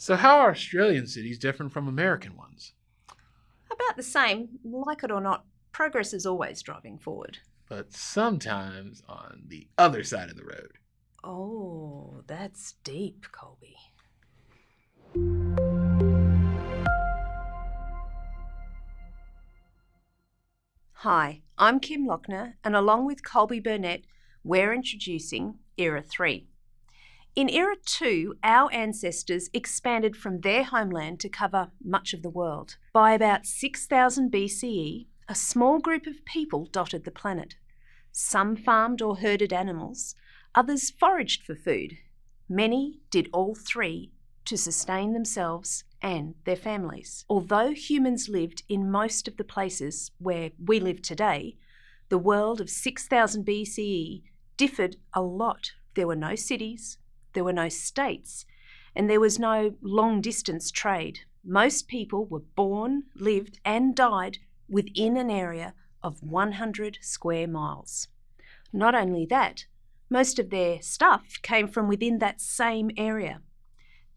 So how are Australian cities different from American ones? About the same, like it or not, progress is always driving forward. But sometimes on the other side of the road. Oh, that's deep, Colby. Hi, I'm Kim Lochner, and along with Colby Burnett, we're introducing Era-3. In Era-2, our ancestors expanded from their homeland to cover much of the world. By about 6000 BCE, a small group of people dotted the planet. Some farmed or herded animals, others foraged for food. Many did all three to sustain themselves and their families. Although humans lived in most of the places where we live today, the world of 6000 BCE differed a lot. There were no cities, there were no states, and there was no long-distance trade. Most people were born, lived, and died within an area of 100 square miles. Not only that, most of their stuff came from within that same area.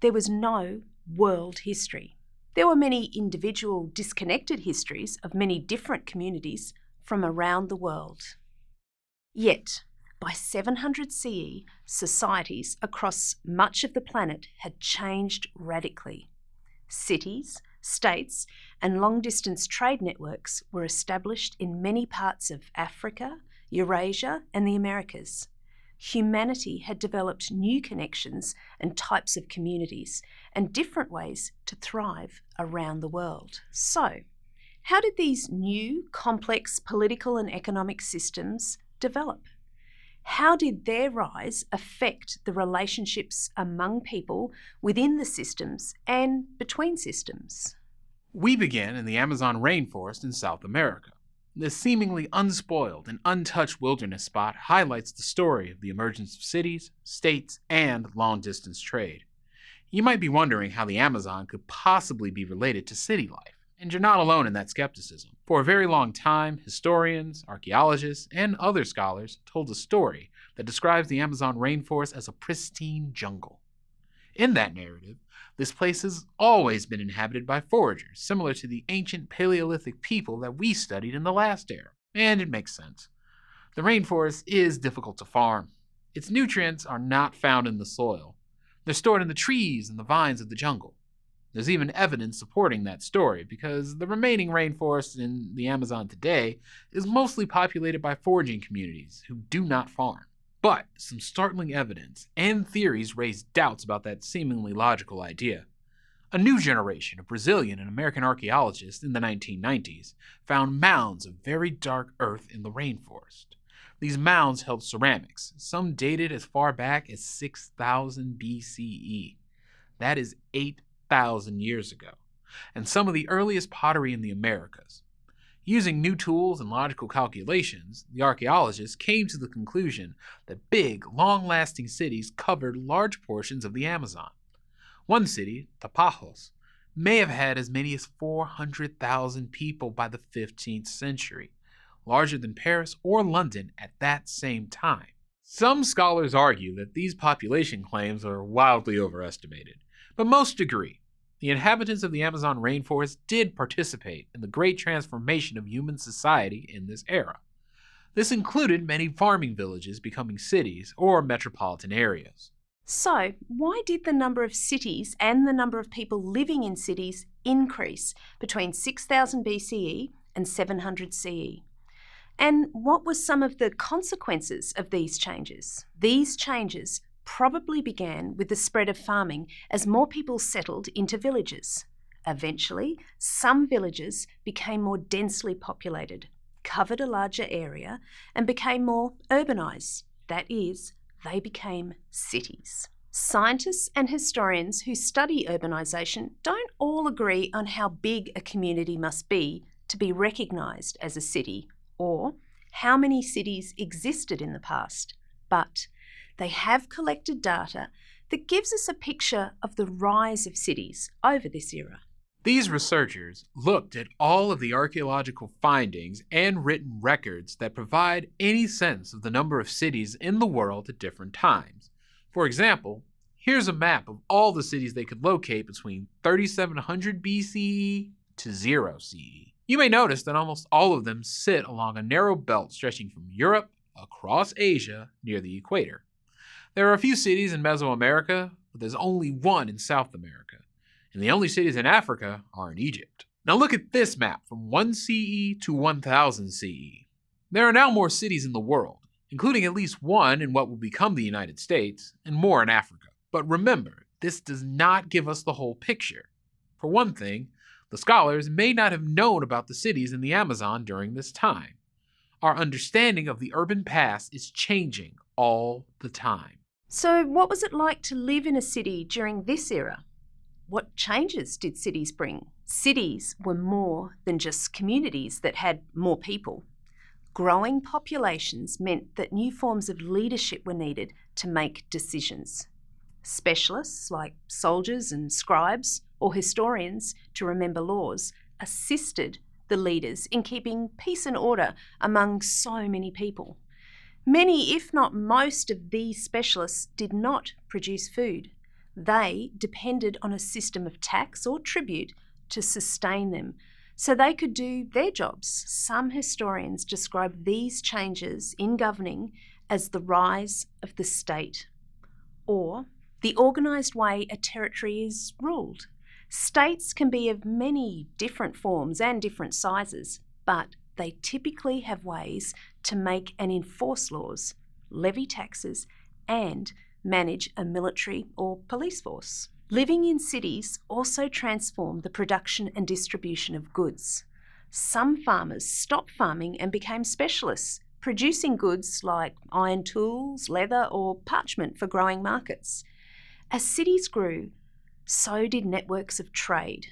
There was no world history. There were many individual disconnected histories of many different communities from around the world. Yet, by 700 CE, societies across much of the planet had changed radically. Cities, states, and long-distance trade networks were established in many parts of Africa, Eurasia, and the Americas. Humanity had developed new connections and types of communities and different ways to thrive around the world. So, how did these new, complex political and economic systems develop? How did their rise affect the relationships among people within the systems and between systems? We began in the Amazon rainforest in South America. This seemingly unspoiled and untouched wilderness spot highlights the story of the emergence of cities, states, and long-distance trade. You might be wondering how the Amazon could possibly be related to city life. And you're not alone in that skepticism. For a very long time, historians, archaeologists, and other scholars told a story that describes the Amazon rainforest as a pristine jungle. In that narrative, this place has always been inhabited by foragers, similar to the ancient Paleolithic people that we studied in the last era. And it makes sense. The rainforest is difficult to farm. Its nutrients are not found in the soil. They're stored in the trees and the vines of the jungle. There's even evidence supporting that story, because the remaining rainforest in the Amazon today is mostly populated by foraging communities who do not farm. But some startling evidence and theories raise doubts about that seemingly logical idea. A new generation of Brazilian and American archaeologists in the 1990s found mounds of very dark earth in the rainforest. These mounds held ceramics, some dated as far back as 6000 BCE. That is 8,000 years ago, and some of the earliest pottery in the Americas. Using new tools and logical calculations, the archaeologists came to the conclusion that big, long-lasting cities covered large portions of the Amazon. One city, Tapajos, may have had as many as 400,000 people by the 15th century, larger than Paris or London at that same time. Some scholars argue that these population claims are wildly overestimated, but most agree. The inhabitants of the Amazon rainforest did participate in the great transformation of human society in this era. This included many farming villages becoming cities or metropolitan areas. So, why did the number of cities and the number of people living in cities increase between 6000 BCE and 700 CE? And what were some of the consequences of these changes? These changes probably began with the spread of farming as more people settled into villages. Eventually, some villages became more densely populated, covered a larger area, and became more urbanised. That is, they became cities. Scientists and historians who study urbanisation don't all agree on how big a community must be to be recognised as a city, or how many cities existed in the past, but they have collected data that gives us a picture of the rise of cities over this era. These researchers looked at all of the archaeological findings and written records that provide any sense of the number of cities in the world at different times. For example, Here's a map of all the cities they could locate between 3700 BCE to 0 CE. You may notice that almost all of them sit along a narrow belt stretching from Europe across Asia near the equator. There are a few cities in Mesoamerica, but there's only one in South America, and the only cities in Africa are in Egypt. Now look at this map from 1 CE to 1000 CE. There are now more cities in the world, including at least one in what will become the United States, and more in Africa. But remember, this does not give us the whole picture. For one thing, the scholars may not have known about the cities in the Amazon during this time. Our understanding of the urban past is changing all the time. So, what was it like to live in a city during this era? What changes did cities bring? Cities were more than just communities that had more people. Growing populations meant that new forms of leadership were needed to make decisions. Specialists like soldiers and scribes or historians to remember laws assisted the leaders in keeping peace and order among so many people. Many, if not most, of these specialists did not produce food. They depended on a system of tax or tribute to sustain them, so they could do their jobs. Some historians describe these changes in governing as the rise of the state, or the organised way a territory is ruled. States can be of many different forms and different sizes, but they typically have ways to make and enforce laws, levy taxes, and manage a military or police force. Living in cities also transformed the production and distribution of goods. Some farmers stopped farming and became specialists, producing goods like iron tools, leather, or parchment for growing markets. As cities grew, so did networks of trade.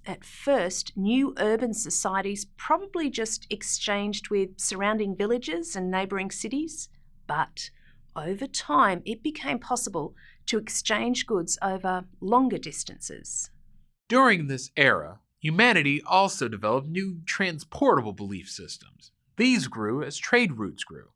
At first, new urban societies probably just exchanged with surrounding villages and neighbouring cities, but over time it became possible to exchange goods over longer distances. During this era, humanity also developed new transportable belief systems. These grew as trade routes grew.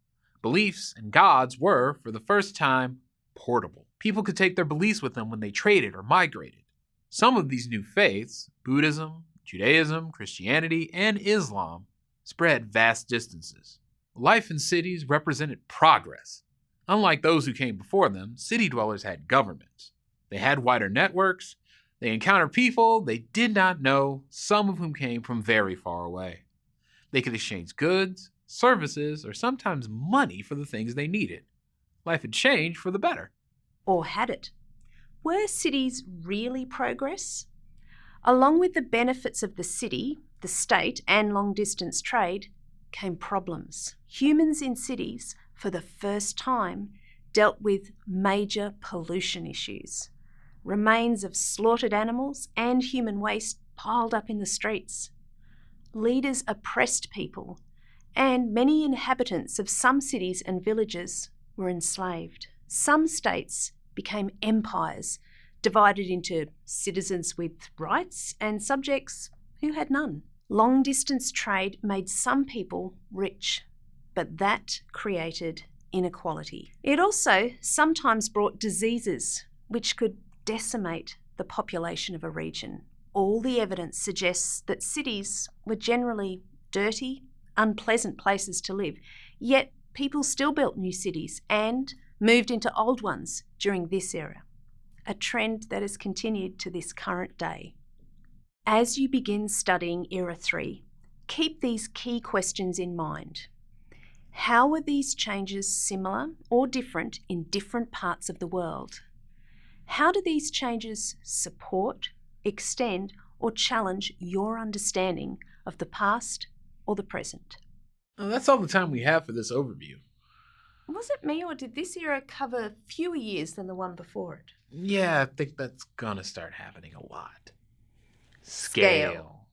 Beliefs and gods were, for the first time, portable. People could take their beliefs with them when they traded or migrated. Some of these new faiths, Buddhism, Judaism, Christianity, and Islam, spread vast distances. Life in cities represented progress. Unlike those who came before them, city dwellers had governments. They had wider networks. They encountered people they did not know, some of whom came from very far away. They could exchange goods, services, or sometimes money for the things they needed. Life had changed for the better. Or had it? Were cities really progress? Along with the benefits of the city, the state, and long-distance trade came problems. Humans in cities, for the first time, dealt with major pollution issues. Remains of slaughtered animals and human waste piled up in the streets. Leaders oppressed people, and many inhabitants of some cities and villages were enslaved. Some states became empires, divided into citizens with rights and subjects who had none. Long-distance trade made some people rich, but that created inequality. It also sometimes brought diseases which could decimate the population of a region. All the evidence suggests that cities were generally dirty, unpleasant places to live, yet people still built new cities and moved into old ones during this era, a trend that has continued to this current day. As you begin studying Era-3, keep these key questions in mind. How are these changes similar or different in different parts of the world? How do these changes support, extend, or challenge your understanding of the past or the present? Well, that's all the time we have for this overview. Was it me, or did this era cover fewer years than the one before it? Yeah, I think that's gonna start happening a lot. Scale.